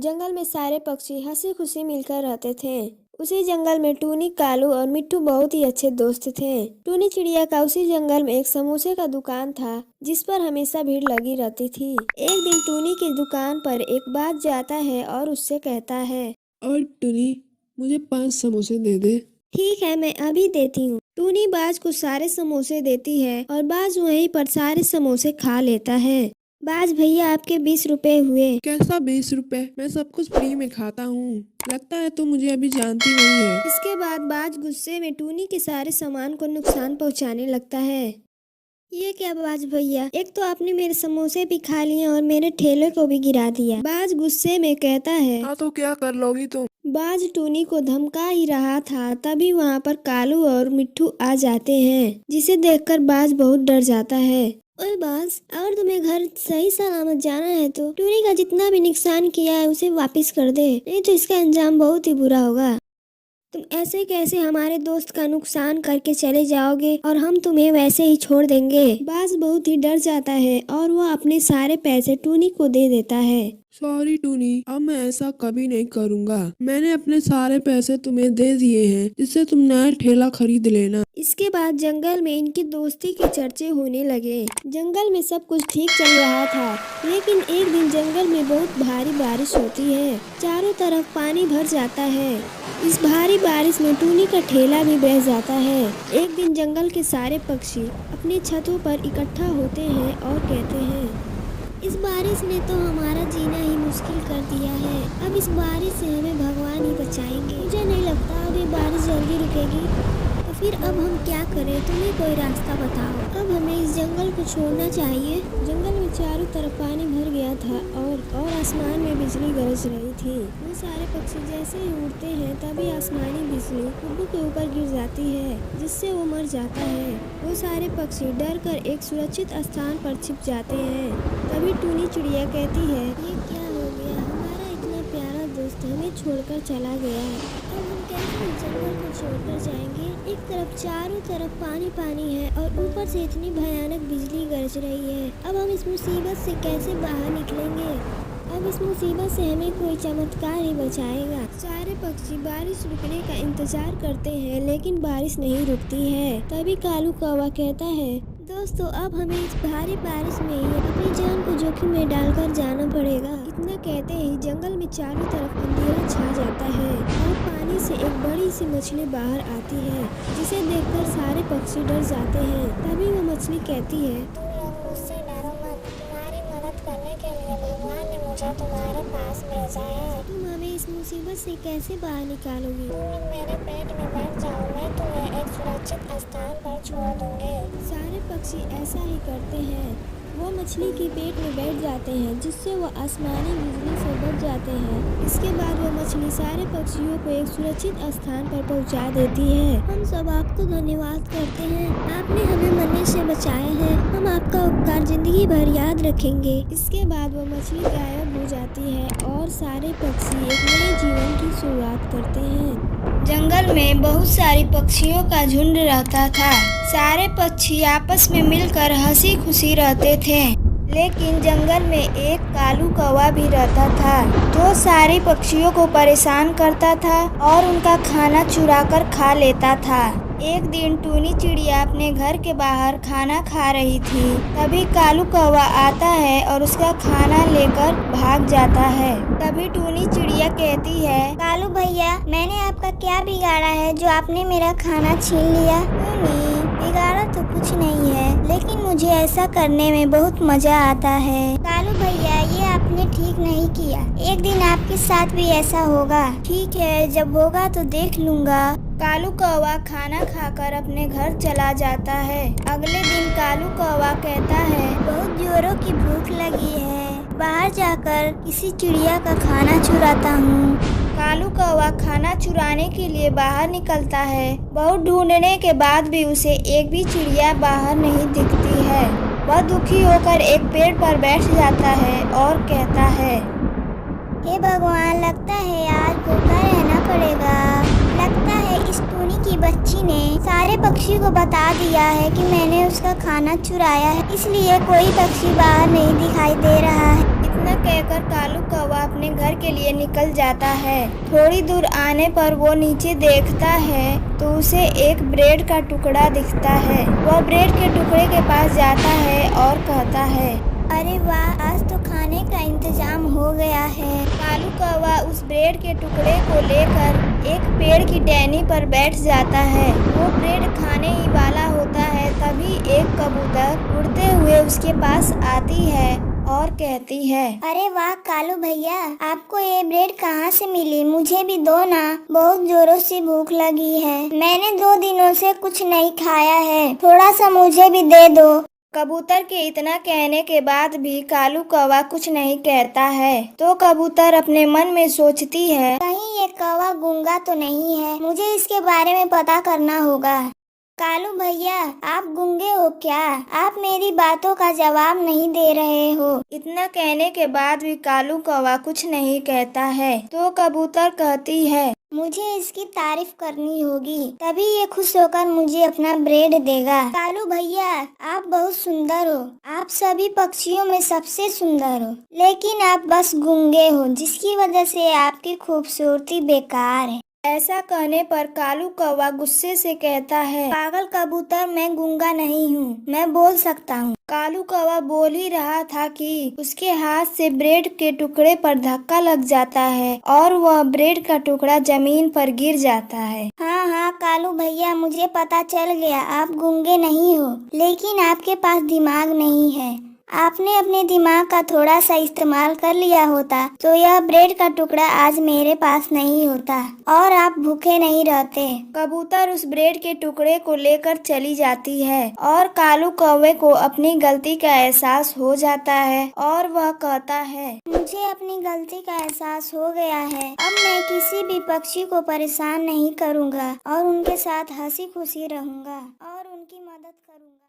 जंगल में सारे पक्षी हंसी खुशी मिलकर रहते थे। उसी जंगल में टूनी, कालू और मिट्टू बहुत ही अच्छे दोस्त थे। टूनी चिड़िया का उसी जंगल में एक समोसे का दुकान था, जिस पर हमेशा भीड़ लगी रहती थी। एक दिन टूनी की दुकान पर एक बाज जाता है और उससे कहता है, और टूनी, मुझे 5 समोसे दे दे। ठीक है, मैं अभी देती हूँ। टूनी बाज को सारे समोसे देती है और बाज वहीं पर सारे समोसे खा लेता है। बाज भैया, आपके 20 रुपए हुए। कैसा 20 रुपए? मैं सब कुछ फ्री में खाता हूँ। लगता है तुम मुझे अभी जानती नहीं है। इसके बाद बाज गुस्से में टूनी के सारे सामान को नुकसान पहुंचाने लगता है। ये क्या बाज भैया, एक तो आपने मेरे समोसे भी खा लिए और मेरे ठेले को भी गिरा दिया। बाज गुस्से में कहता है, हाँ तो क्या कर लोगी तुम? बाज टूनी को धमका ही रहा था, तभी वहाँ पर कालू और मिट्टू आ जाते हैं, जिसे देखकर बाज बहुत डर जाता है। ओए बाज, अगर तुम्हें घर सही सलामत जाना है तो टूनी का जितना भी नुकसान किया है उसे वापस कर दे, नहीं तो इसका अंजाम बहुत ही बुरा होगा। तुम ऐसे कैसे हमारे दोस्त का नुकसान करके चले जाओगे और हम तुम्हें वैसे ही छोड़ देंगे। बाज बहुत ही डर जाता है और वह अपने सारे पैसे टूनी को दे देता है। सॉरी टूनी, अब मैं ऐसा कभी नहीं करूँगा। मैंने अपने सारे पैसे तुम्हें दे दिए हैं, जिससे तुम नया ठेला खरीद लेना। इसके बाद जंगल में इनकी दोस्ती के चर्चे होने लगे। जंगल में सब कुछ ठीक चल रहा था, लेकिन एक दिन जंगल में बहुत भारी बारिश होती है। चारों तरफ पानी भर जाता है। इस भारी बारिश में टूनी का ठेला भी बह जाता है। एक दिन जंगल के सारे पक्षी अपनी छतों पर इकट्ठा होते हैं और कहते हैं, इस बारिश ने तो हमारा जीना ही मुश्किल कर दिया है। अब इस बारिश से हमें भगवान ही बचाएंगे। मुझे नहीं लगता अब ये बारिश जल्दी रुकेगी। तो फिर अब हम क्या करें? तुम्हें कोई रास्ता बताओ। अब हमें इस जंगल को छोड़ना चाहिए। जंगल में चारों तरफ पानी भर गया था और आसमान में बिजली गरज रही थी। वो सारे पक्षी जैसे ही उड़ते हैं तभी आसमानी बिजली उल्लू के ऊपर गिर जाती है, जिससे वो मर जाता है। वो सारे पक्षी डर कर एक सुरक्षित स्थान पर छिप जाते हैं। तभी टूनी चिड़िया कहती है, ये क्या हो गया? हमारा इतना प्यारा दोस्त हमें छोड़कर चला गया। अब हम कैसे इस जंगल को छोड़कर जाएंगे? एक तरफ चारों तरफ पानी पानी है और ऊपर से इतनी भयानक बिजली गरज रही है। अब हम इस मुसीबत से कैसे बाहर निकलेंगे? अब इस मुसीबत से हमें कोई चमत्कार ही बचाएगा। सारे पक्षी बारिश रुकने का इंतजार करते हैं, लेकिन बारिश नहीं रुकती है। तभी कालू कौवा कहता है, दोस्तों, अब हमें इस भारी बारिश में ही अपनी जान को जोखिम में डालकर जाना पड़ेगा। इतना कहते ही जंगल में चारों तरफ अंधेरा छा जाता है और पानी से एक बड़ी सी मछली बाहर आती है, जिसे देखकर सारे पक्षी डर जाते हैं। तभी वो मछली कहती है, तुम लोग मुझसे डरो मत, तुम्हारी मदद करने के लिए भगवान ने मुझे तुम्हारे पास भेजा है। तुम हमें इस मुसीबत से कैसे बाहर निकालोगी? तुम लोग मेरे पेट में बैठ जाओ, मैं तुम्हें एक सुरक्षित स्थान पर छोड़ दूंगी। सारे पक्षी ऐसा ही करते हैं। वो मछली के पेट में बैठ जाते हैं, जिससे वो आसमानी बिजली से बच जाते हैं। इसके बाद वो मछली सारे पक्षियों को एक सुरक्षित स्थान पर पहुंचा देती है। हम सब आपको धन्यवाद करते हैं, आपने हमें मरने से बचाया है। हम आपका उपकार जिंदगी भर याद रखेंगे। इसके बाद वो मछली गायब हो जाती है और सारे पक्षी एक नए जीवन की शुरुआत करते हैं। जंगल में बहुत सारी पक्षियों का झुंड रहता था। सारे पक्षी आपस में मिलकर हंसी खुशी रहते थे। लेकिन जंगल में एक कालू कौवा भी रहता था, जो सारे पक्षियों को परेशान करता था और उनका खाना चुरा कर खा लेता था। एक दिन टूनी चिड़िया अपने घर के बाहर खाना खा रही थी। तभी कालू कौवा आता है और उसका खाना लेकर भाग जाता है। तभी टूनी चिड़िया कहती है, कालू भैया, मैंने आपका क्या बिगाड़ा है जो आपने मेरा खाना छीन लिया? टूनी, बिगाड़ा तो कुछ नहीं है, लेकिन मुझे ऐसा करने में बहुत मजा आता है। कालू भैया, ये आपने ठीक नहीं किया। एक दिन आपके साथ भी ऐसा होगा। ठीक है, जब होगा तो देख लूँगा। कालू कौवा खाना खाकर अपने घर चला जाता है। अगले दिन कालू कौवा कहता है, बहुत जोरों की भूख लगी है, बाहर जाकर किसी चिड़िया का खाना चुराता हूँ। कालू कौवा खाना चुराने के लिए बाहर निकलता है। बहुत ढूंढने के बाद भी उसे एक भी चिड़िया बाहर नहीं दिखती है। वह दुखी होकर एक पेड़ पर बैठ जाता है और कहता है, हे भगवान, लगता है आज भूखा रहना पड़ेगा। लगता है इस टूनी की बच्ची ने सारे पक्षी को बता दिया है कि मैंने उसका खाना चुराया है, इसलिए कोई पक्षी बाहर नहीं दिखाई दे रहा है। इतना कहकर कालू कौवा अपने घर के लिए निकल जाता है। थोड़ी दूर आने पर वो नीचे देखता है तो उसे एक ब्रेड का टुकड़ा दिखता है। वह ब्रेड के टुकड़े के पास जाता है और कहता है, अरे वाह, आज तो खाने का इंतजाम हो गया है। कालू कौवा उस ब्रेड के टुकड़े को लेकर एक पेड़ की टहनी पर बैठ जाता है। वो ब्रेड खाने ही वाला होता है, तभी एक कबूतर उड़ते हुए उसके पास आती है और कहती है, अरे वाह कालू भैया, आपको ये ब्रेड कहाँ से मिली? मुझे भी दो ना, बहुत जोरों से भूख लगी है। मैंने 2 दिनों से कुछ नहीं खाया है, थोड़ा सा मुझे भी दे दो। कबूतर के इतना कहने के बाद भी कालू कौवा कुछ नहीं कहता है। तो कबूतर अपने मन में सोचती है, कहीं ये कौवा गूंगा तो नहीं है, मुझे इसके बारे में पता करना होगा। कालू भैया, आप गूंगे हो क्या? आप मेरी बातों का जवाब नहीं दे रहे हो। इतना कहने के बाद भी कालू कौवा कुछ नहीं कहता है। तो कबूतर कहती है, मुझे इसकी तारीफ करनी होगी, तभी ये खुश होकर मुझे अपना ब्रेड देगा। कालू भैया, आप बहुत सुंदर हो, आप सभी पक्षियों में सबसे सुंदर हो, लेकिन आप बस गूंगे हो, जिसकी वजह से आपकी खूबसूरती बेकार है। ऐसा कहने पर कालू कौवा गुस्से से कहता है, पागल कबूतर, मैं गूंगा नहीं हूँ, मैं बोल सकता हूँ। कालू कौवा बोल ही रहा था कि उसके हाथ से ब्रेड के टुकड़े पर धक्का लग जाता है और वह ब्रेड का टुकड़ा जमीन पर गिर जाता है। हाँ हाँ कालू भैया, मुझे पता चल गया, आप गूंगे नहीं हो, लेकिन आपके पास दिमाग नहीं है। आपने अपने दिमाग का थोड़ा सा इस्तेमाल कर लिया होता तो यह ब्रेड का टुकड़ा आज मेरे पास नहीं होता और आप भूखे नहीं रहते। कबूतर उस ब्रेड के टुकड़े को लेकर चली जाती है और कालू कौवे को अपनी गलती का एहसास हो जाता है और वह कहता है, मुझे अपनी गलती का एहसास हो गया है, अब मैं किसी भी पक्षी को परेशान नहीं करूँगा और उनके साथ हंसी खुशी रहूँगा और उनकी मदद करूँगा।